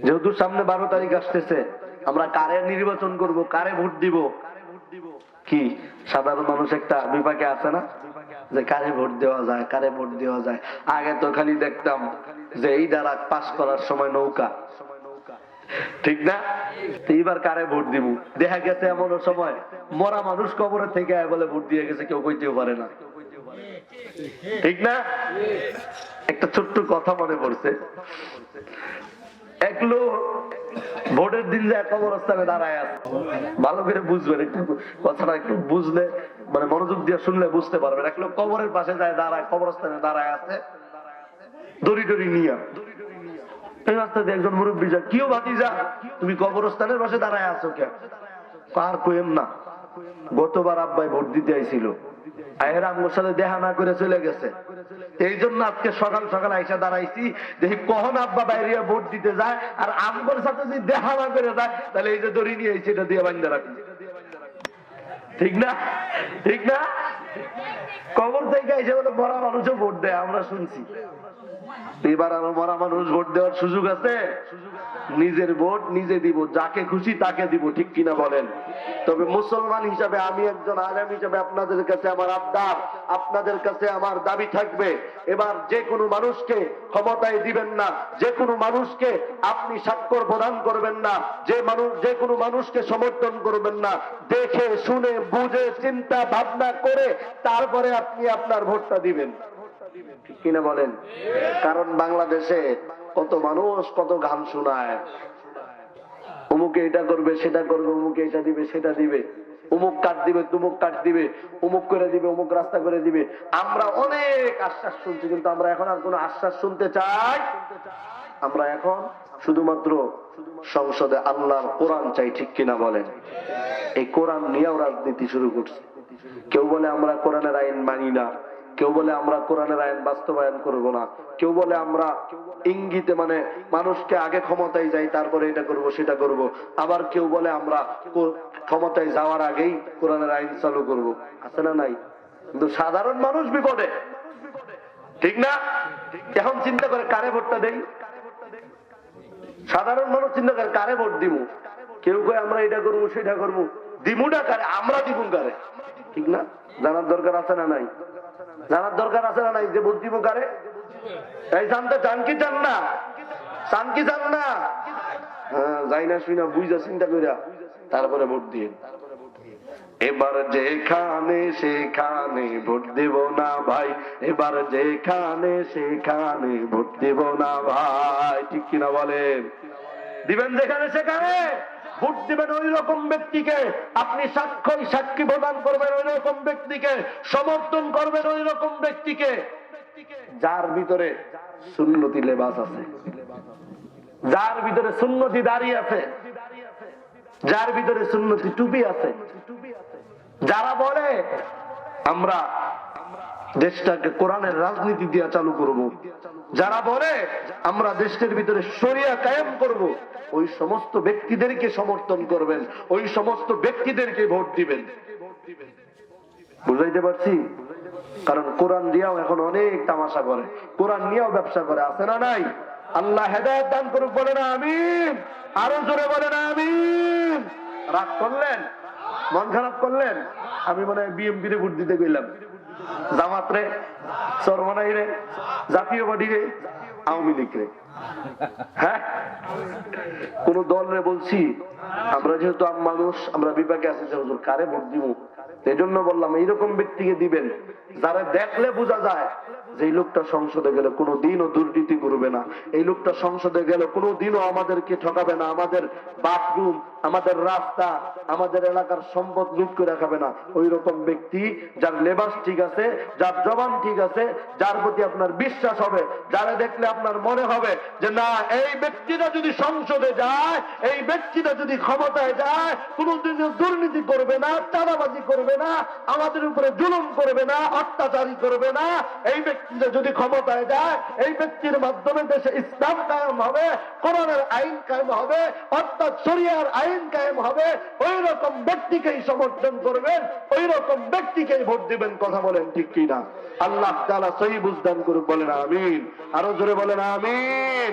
যেহেতু সামনে 12 তারিখ আসতেছে, আমরা কারে নির্বাচন করব, কারে ভোট দিব, কি সাধারণ মানুষ একটা বিপাকে আছে না যে কারে ভোট দেওয়া যায়, কারে ভোট দেওয়া যায়। আগে তো খালি দেখতাম যে এই দ্বারা পাস করার সময় নৌকা, ঠিক না? এইবার কারে ভোট দিব? দেখা গেছে এমন সময় মরা মানুষ কবরে থেকে বলে ভোট দিয়ে গেছে, কেউ কইতেও পারে না, ঠিক না? একটা ছোট্ট কথা মনে পড়ছে। এক লোক ভোটের দিন যে কবরস্থানে দাঁড়ায় আছে, ভালো করে বুঝবেন, একটু কথাটা একটু বুঝলে মানে মনোযোগ দিয়ে শুনলে বুঝতে পারবেন। এক লোক কবরের পাশে যায় দাঁড়ায়, কবরস্থানে দাঁড়ায় আছে দড়ি টড়ি নিয়ে। এই রাস্তাতে একজন মুরব্বী যা, কিও ভাতিজা তুমি কবরস্থানের পাশে দাঁড়ায় আছো কেন? কার কইেন না, গতবার আব্বাই ভোট দিতে আইছিল, আয়ের আম্মুর সাথে দেখা না করে চলে গেছে, এই জন্য আজকে সকাল সকাল আইসা দাঁড়াইছি, দেখি কখন আব্বা বাইরে ভোট দিতে যায় আর আম্মুর সাথে যদি দেখা না করে যায়, তাহলে এই যে দড়ি নিয়ে আইছি এটা দিয়ে বান্ধা রাখি, ঠিক না? ঠিক না? কবর থেকে এসে বলে মরা মানুষও ভোট দেয়, আমরা শুনছি। এবার আর মরা মানুষ ভোট দেওয়ার সুযোগ আছে? নিজের ভোট নিজে দিব, যাকে খুশি তাকে দিব, ঠিক কিনা বলেন? তবে মুসলমান হিসাবে, আমি একজন আলেম হিসাবে আপনাদের কাছে আমার আবদার, আপনাদের কাছে আমার দাবি থাকবে, এবার যে কোনো মানুষকে ক্ষমতায় দিবেন না, যে কোনো মানুষকে আপনি স্বাক্ষর প্রদান করবেন না, যে কোনো মানুষকে সমর্থন করবেন না, দেখে শুনে বুঝে চিন্তা ভাবনা করে তারপরে আপনি আপনার ভোটটা দিবেন, ঠিক কিনা বলেন? কারণ বাংলাদেশে কত মানুষ কত গান শোনায়, অমুকে এটা করবে সেটা করবে, অমুকে এটা দিবে সেটা দিবে, অমুক কাট দিবে তুমুক কাট দিবে, অমুক করে দিবে অমুক রাস্তা করে দিবে। আমরা অনেক আশ্বাস শুনছি, কিন্তু আমরা এখন আর কোন আশ্বাস শুনতে চাই? আমরা এখন শুধুমাত্র সংসদে আল্লাহর কোরআন চাই, ঠিক কিনা বলেন? এই কোরআন নিয়েও রাজনীতি শুরু করছে। কেউ বলে আমরা কোরআনের আইন মানি না, কেউ বলে আমরা কোরআনের আইন বাস্তবায়ন করব না, কেউ বলে আমরা ইঙ্গিতে মানে মানুষকে আগে ক্ষমতায় যাই তারপরে এটা করব সেটা করব, আবার কেউ বলে আমরা ক্ষমতায় যাওয়ার আগেই কোরআনের আইন চালু করব। আছে না নাই? কিন্তু সাধারণ মানুষ বিপদে, ঠিক না? এখন চিন্তা করে কারে ভোটটা দেই। সাধারণ মানুষ চিন্তা করে কারে ভোট দিব। কেউ কয় আমরা এটা করবো সেটা করবো, দিমুটা কারে, আমরা দিব কারে, ঠিক না? জানার দরকার আছে না নাই? জানার দরকার আছে না নাই যে ভোট দিব কারে? এই জানতে চান কি চান না? চান কি চান না? হ্যাঁ, যাই না শুই না বুঝা চিন্তা কইরা তারপরে ভোট দিয়ে। এবার যেখানে সেখানে ভোট দেব না ভাই, এবার যেখানে সেখানে ভোট দেব না ভাই, ঠিক কিনা বলেন? দিবেন যেখানে সেখানে, ভোট দিবেন ওই রকম ব্যক্তিকে, আপনি সাক্ষী প্রদান করবেন ওই রকম ব্যক্তিকে, সমর্থন করবেন ওই রকম ব্যক্তিকে যার ভিতরে সুন্নতি লেবাস আছে, যার ভিতরে সুন্নতি দাড়ি আছে, যার ভিতরে সুন্নতি টুপি আছে, যারা বলে আমরা দেশটাকে কোরআনের রাজনীতি দিয়ে চালু করব, যারা বলে আমরা দেশের ভিতরে শরিয়া কায়েম করব, ওই সমস্ত ব্যক্তিদেরকে সমর্থন করবেন, ওই সমস্ত ব্যক্তিদেরকে ভোট দিবেন। বুঝাইতে পারছি? কারণ কোরআন দিয়েও এখন অনেক তামাশা করে, কোরআন নিয়েও ব্যবসা করে, আছে না নাই? আল্লাহ হেদায়েত দান করুক, বলে না আমিন। আরো জোরে বলে না আমিন। রাগ করলেন? মন খারাপ করলেন? আমি মনে হয় বিএমপি রে ভোট দিতে গেলাম, জামাত রে, চরমনাই রে, জাতীয় পার্টি রে, আওয়ামী লীগ রে, হ্যাঁ কোন দল রে বলছি? আমরা যেহেতু মানুষ, আমরা বিপাকে আছি যে হুজুর কারে ভোট দিব। এই জন্য বললাম এইরকম ব্যক্তিকে দিবেন যারা দেখলে বোঝা যায় যে এই লোকটা সংসদে গেলে কোনো দিনও দুর্নীতি করবে না, এই লোকটা সংসদে গেলে কোনো দিনও আমাদেরকে ঠকাবে না, আমাদের বাথরুম, আমাদের রাস্তা, আমাদের এলাকার সম্পদ লুট করে রাখাবে না। ওই রকম ব্যক্তি যার লেবাস ঠিক আছে, যার জবান ঠিক আছে, যার প্রতি আপনার বিশ্বাস হবে, যারা দেখলে আপনার মনে হবে যে না এই ব্যক্তিটা যদি সংসদে যায়, এই ব্যক্তিটা যদি ক্ষমতায় যায়, কোনোদিন দুর্নীতি করবে না, চাঁদাবাজি করবে না, আমাদের উপরে জুলুম করবে না, অত্যাচারী করবে না, এই ব্যক্তিটা যদি ক্ষমতায় যায়, এই ব্যক্তির মাধ্যমে দেশে ইসলাম কায়েম হবে, কোরআনের আইন কায়েম হবে, অর্থাৎ শরিয়ার আইন কায়েম হবে, ওই রকম ব্যক্তিকেই সমর্থন করবেন, ওই রকম ব্যক্তিকেই ভোট দিবেন। কথা বলেন ঠিক কিনা? আল্লাহ তাআলা সহি বুঝদান করুক, বলেন আমিন। আরো জোরে বলেন আমিন।